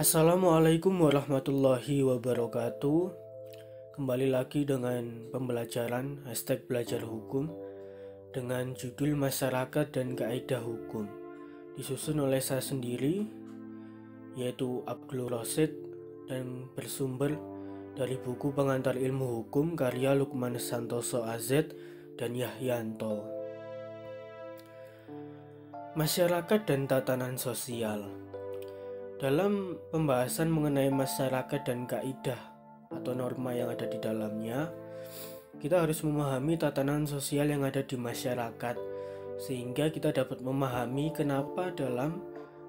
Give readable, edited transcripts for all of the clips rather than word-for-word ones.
Assalamualaikum warahmatullahi wabarakatuh. Kembali lagi dengan pembelajaran #belajar hukum dengan judul Masyarakat dan Kaidah Hukum, disusun oleh saya sendiri, yaitu Abdul Rosid, dan bersumber dari buku Pengantar Ilmu Hukum karya Lukman Santoso AZ dan Yahyanto. Masyarakat dan tatanan sosial. Dalam pembahasan mengenai masyarakat dan kaidah atau norma yang ada di dalamnya, kita harus memahami tatanan sosial yang ada di masyarakat, sehingga kita dapat memahami kenapa dalam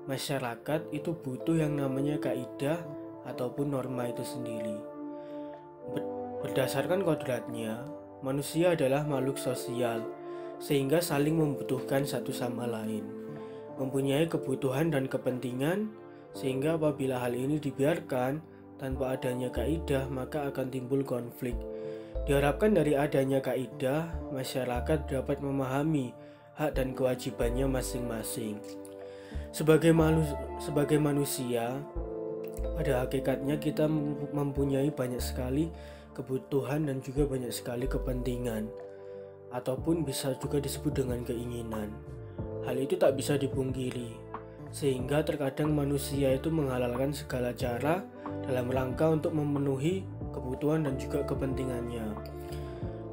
masyarakat itu butuh yang namanya kaidah ataupun norma itu sendiri. Berdasarkan kodratnya, manusia adalah makhluk sosial, sehingga saling membutuhkan satu sama lain, mempunyai kebutuhan dan kepentingan, sehingga apabila hal ini dibiarkan tanpa adanya kaidah, maka akan timbul konflik. Diharapkan dari adanya kaidah, masyarakat dapat memahami hak dan kewajibannya masing-masing. Sebagai manusia, pada hakikatnya kita mempunyai banyak sekali kebutuhan dan juga banyak sekali kepentingan, ataupun bisa juga disebut dengan keinginan. Hal itu tak bisa dipungkiri, sehingga terkadang manusia itu menghalalkan segala cara dalam rangka untuk memenuhi kebutuhan dan juga kepentingannya.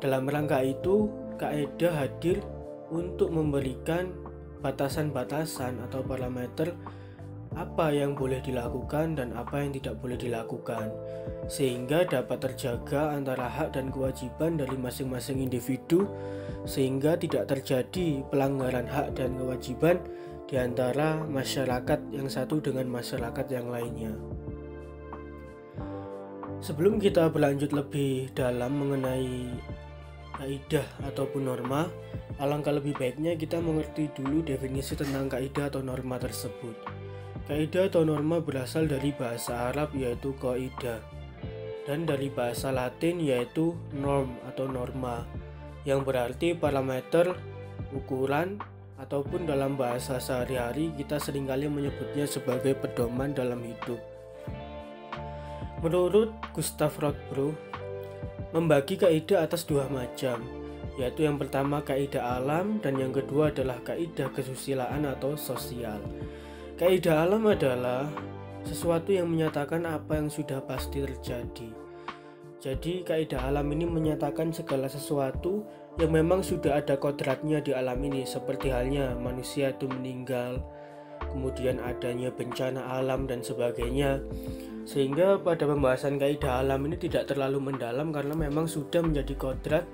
Dalam rangka itu, kaidah hadir untuk memberikan batasan-batasan atau parameter apa yang boleh dilakukan dan apa yang tidak boleh dilakukan, sehingga dapat terjaga antara hak dan kewajiban dari masing-masing individu, sehingga tidak terjadi pelanggaran hak dan kewajiban di antara masyarakat yang satu dengan masyarakat yang lainnya. Sebelum kita berlanjut lebih dalam mengenai kaidah ataupun norma, alangkah lebih baiknya kita mengerti dulu definisi tentang kaidah atau norma tersebut. Kaidah atau norma berasal dari bahasa Arab yaitu qaidah, dan dari bahasa Latin yaitu norm atau norma, yang berarti parameter, ukuran, ataupun dalam bahasa sehari-hari kita seringkali menyebutnya sebagai pedoman dalam hidup. Menurut Gustav Rothbard, membagi kaidah atas dua macam, yaitu yang pertama kaidah alam dan yang kedua adalah kaidah kesusilaan atau sosial. Kaidah alam adalah sesuatu yang menyatakan apa yang sudah pasti terjadi. Jadi kaidah alam ini menyatakan segala sesuatu yang memang sudah ada kodratnya di alam ini, seperti halnya manusia itu meninggal, kemudian adanya bencana alam dan sebagainya. Sehingga pada pembahasan kaidah alam ini tidak terlalu mendalam karena memang sudah menjadi kodrat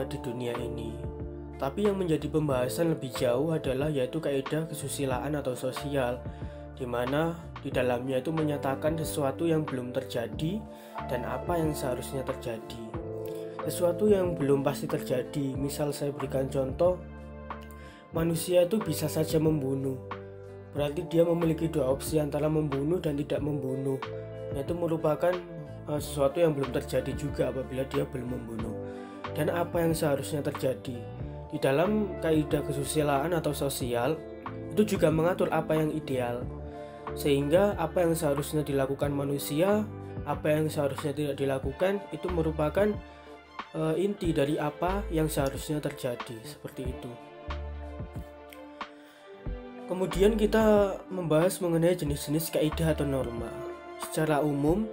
di dunia ini. Tapi yang menjadi pembahasan lebih jauh adalah yaitu kaidah kesusilaan atau sosial, di mana di dalamnya itu menyatakan sesuatu yang belum terjadi dan apa yang seharusnya terjadi. Sesuatu yang belum pasti terjadi, misal saya berikan contoh, manusia itu bisa saja membunuh. Berarti dia memiliki dua opsi antara membunuh dan tidak membunuh. Itu merupakan sesuatu yang belum terjadi juga apabila dia belum membunuh. Dan apa yang seharusnya terjadi? Di dalam kaidah kesusilaan atau sosial, itu juga mengatur apa yang ideal. Sehingga apa yang seharusnya dilakukan manusia, apa yang seharusnya tidak dilakukan, itu merupakan inti dari apa yang seharusnya terjadi, seperti itu. Kemudian kita membahas mengenai jenis-jenis kaidah atau norma. Secara umum,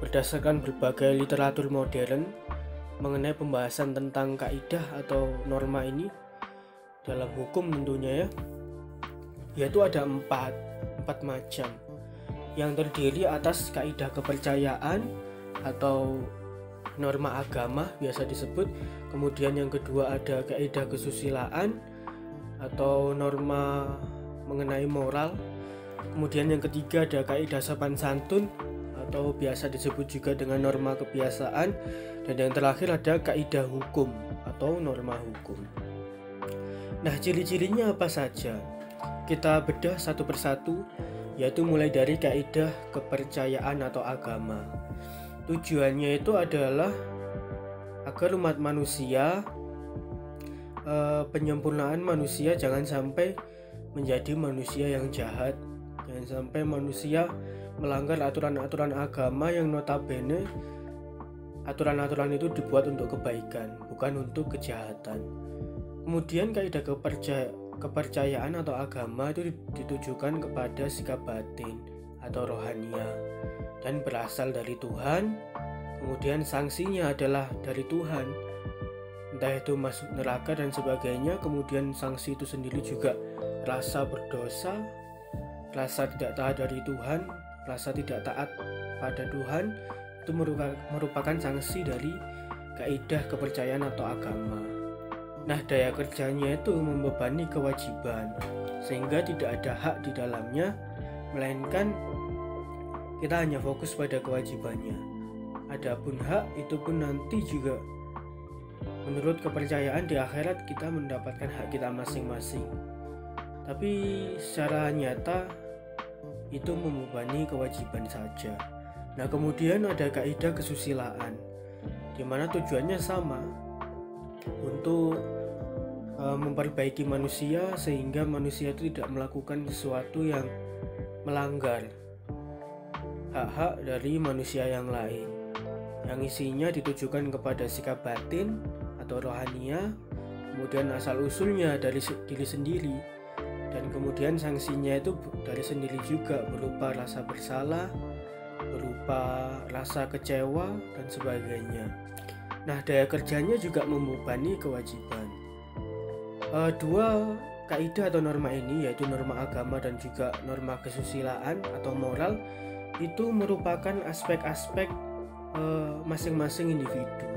berdasarkan berbagai literatur modern mengenai pembahasan tentang kaidah atau norma ini dalam hukum tentunya yaitu ada empat macam, yang terdiri atas kaidah kepercayaan atau norma agama biasa disebut. Kemudian yang kedua ada kaidah kesusilaan atau norma mengenai moral. Kemudian yang ketiga ada kaidah sopan santun atau biasa disebut juga dengan norma kebiasaan. Dan yang terakhir ada kaidah hukum atau norma hukum. Nah, ciri-cirinya apa saja? Kita bedah satu persatu, yaitu mulai dari kaidah kepercayaan atau agama. Tujuannya itu adalah agar umat manusia, penyempurnaan manusia jangan sampai menjadi manusia yang jahat, jangan sampai manusia melanggar aturan-aturan agama yang notabene aturan-aturan itu dibuat untuk kebaikan, bukan untuk kejahatan. Kemudian kaidah kepercayaan atau agama itu ditujukan kepada sikap batin atau rohania dan berasal dari Tuhan. Kemudian sanksinya adalah dari Tuhan, entah itu masuk neraka dan sebagainya. Kemudian sanksi itu sendiri juga rasa berdosa, rasa tidak taat dari Tuhan, rasa tidak taat pada Tuhan. Itu merupakan sanksi dari kaidah kepercayaan atau agama. Nah, daya kerjanya itu membebani kewajiban, sehingga tidak ada hak di dalamnya, melainkan kita hanya fokus pada kewajibannya. Adapun hak itu pun nanti juga menurut kepercayaan di akhirat kita mendapatkan hak kita masing-masing. Tapi secara nyata itu membebani kewajiban saja. Nah, kemudian ada kaidah kesusilaan, di mana tujuannya sama, untuk memperbaiki manusia sehingga manusia itu tidak melakukan sesuatu yang melanggar hak-hak dari manusia yang lain, yang isinya ditujukan kepada sikap batin atau rohania, kemudian asal usulnya dari diri sendiri, dan kemudian sanksinya itu dari sendiri juga, berupa rasa bersalah, berupa rasa kecewa dan sebagainya. Nah, daya kerjanya juga membebani kewajiban. Dua kaidah atau norma ini, yaitu norma agama dan juga norma kesusilaan atau moral, itu merupakan aspek-aspek masing-masing individu.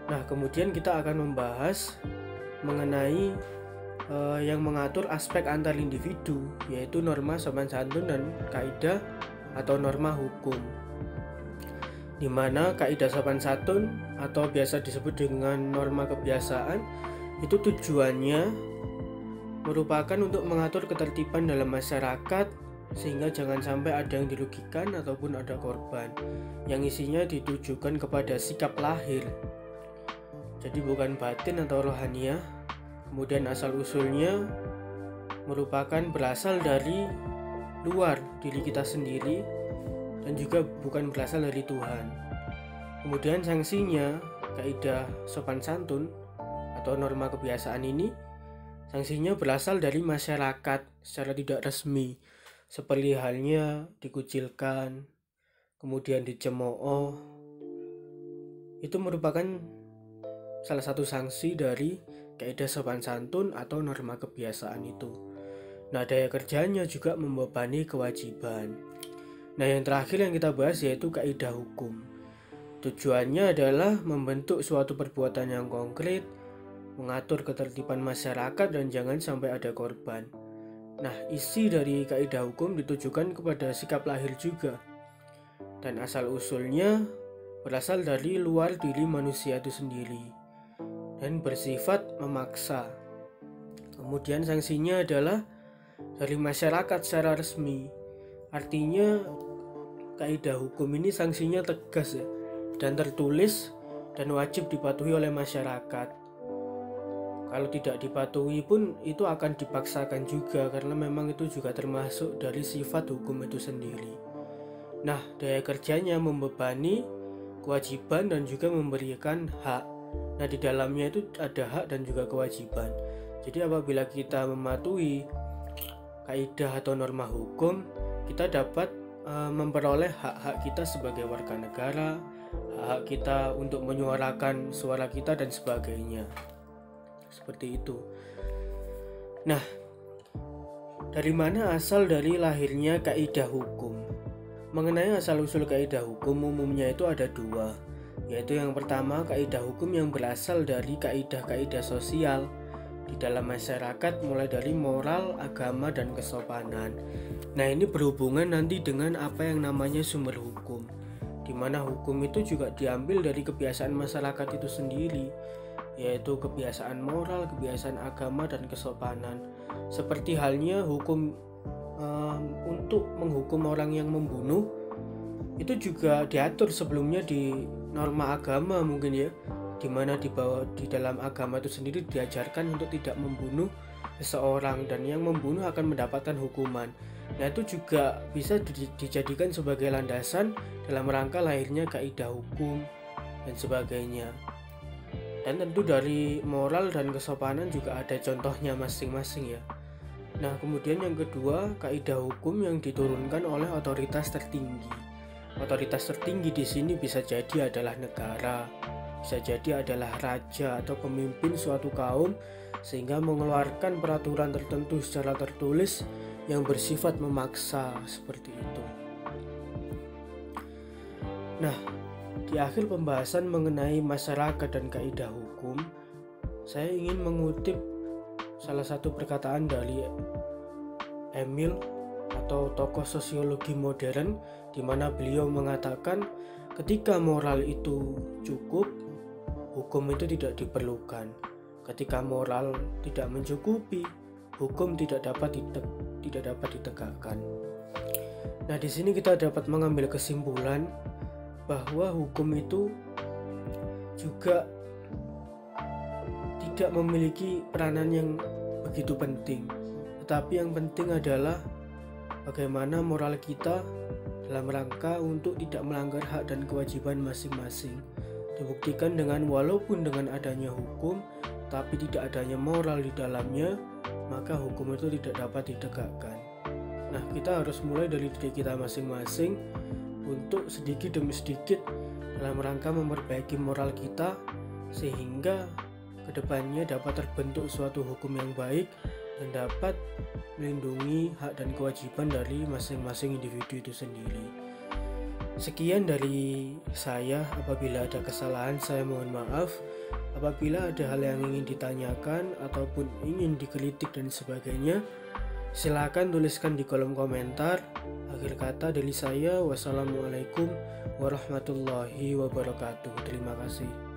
Nah, kemudian kita akan membahas mengenai yang mengatur aspek antar individu, yaitu norma sopan santun dan kaidah atau norma hukum, di mana kaidah sopan santun atau biasa disebut dengan norma kebiasaan itu tujuannya merupakan untuk mengatur ketertiban dalam masyarakat, sehingga jangan sampai ada yang dirugikan ataupun ada korban, yang isinya ditujukan kepada sikap lahir, jadi bukan batin atau rohania. Kemudian asal usulnya merupakan berasal dari luar diri kita sendiri dan juga bukan berasal dari Tuhan. Kemudian sanksinya, kaidah sopan santun atau norma kebiasaan ini, sanksinya berasal dari masyarakat secara tidak resmi, seperti halnya dikucilkan, kemudian dicemooh. Itu merupakan salah satu sanksi dari kaidah sopan santun atau norma kebiasaan itu. Nah, daya kerjanya juga membebani kewajiban. Nah, yang terakhir yang kita bahas yaitu kaidah hukum. Tujuannya adalah membentuk suatu perbuatan yang konkret, mengatur ketertiban masyarakat dan jangan sampai ada korban. Nah, isi dari kaidah hukum ditujukan kepada sikap lahir juga, dan asal usulnya berasal dari luar diri manusia itu sendiri dan bersifat memaksa. Kemudian sanksinya adalah dari masyarakat secara resmi. Artinya kaidah hukum ini sanksinya tegas ya, dan tertulis dan wajib dipatuhi oleh masyarakat. Kalau tidak dipatuhi pun itu akan dipaksakan juga, karena memang itu juga termasuk dari sifat hukum itu sendiri. Nah, daya kerjanya membebani kewajiban dan juga memberikan hak. Nah, di dalamnya itu ada hak dan juga kewajiban. Jadi apabila kita mematuhi kaidah atau norma hukum, kita dapat memperoleh hak-hak kita sebagai warga negara, hak kita untuk menyuarakan suara kita dan sebagainya. Seperti itu. Nah, dari mana asal dari lahirnya kaidah hukum? Mengenai asal-usul kaidah hukum, umumnya itu ada dua, yaitu yang pertama kaidah hukum yang berasal dari kaidah-kaidah sosial di dalam masyarakat, mulai dari moral, agama, dan kesopanan. Nah, ini berhubungan nanti dengan apa yang namanya sumber hukum, di mana hukum itu juga diambil dari kebiasaan masyarakat itu sendiri, yaitu kebiasaan moral, kebiasaan agama, dan kesopanan. Seperti halnya hukum untuk menghukum orang yang membunuh, itu juga diatur sebelumnya di norma agama mungkin ya, di mana di dalam agama itu sendiri diajarkan untuk tidak membunuh seseorang, dan yang membunuh akan mendapatkan hukuman. Nah, itu juga bisa dijadikan sebagai landasan dalam rangka lahirnya kaidah hukum dan sebagainya. Dan tentu dari moral dan kesopanan juga ada contohnya masing-masing ya. Nah, kemudian yang kedua, kaidah hukum yang diturunkan oleh otoritas tertinggi. Otoritas tertinggi di sini bisa jadi adalah negara, bisa jadi adalah raja atau pemimpin suatu kaum, sehingga mengeluarkan peraturan tertentu secara tertulis yang bersifat memaksa seperti itu. Nah, di akhir pembahasan mengenai masyarakat dan kaidah hukum, saya ingin mengutip salah satu perkataan dari Emil atau tokoh sosiologi modern, di mana beliau mengatakan ketika moral itu cukup, hukum itu tidak diperlukan. Ketika moral tidak mencukupi, hukum tidak dapat ditegakkan. Nah, di sini kita dapat mengambil kesimpulan bahwa hukum itu juga tidak memiliki peranan yang begitu penting. Tetapi yang penting adalah bagaimana moral kita dalam rangka untuk tidak melanggar hak dan kewajiban masing-masing. Dibuktikan dengan walaupun dengan adanya hukum, tapi tidak adanya moral di dalamnya, maka hukum itu tidak dapat ditegakkan. Nah, kita harus mulai dari diri kita masing-masing untuk sedikit demi sedikit dalam rangka memperbaiki moral kita, sehingga kedepannya dapat terbentuk suatu hukum yang baik dan dapat melindungi hak dan kewajiban dari masing-masing individu itu sendiri. Sekian dari saya. Apabila ada kesalahan, saya mohon maaf. Apabila ada hal yang ingin ditanyakan ataupun ingin dikritik dan sebagainya, silakan tuliskan di kolom komentar. Akhir kata dari saya, wassalamualaikum warahmatullahi wabarakatuh. Terima kasih.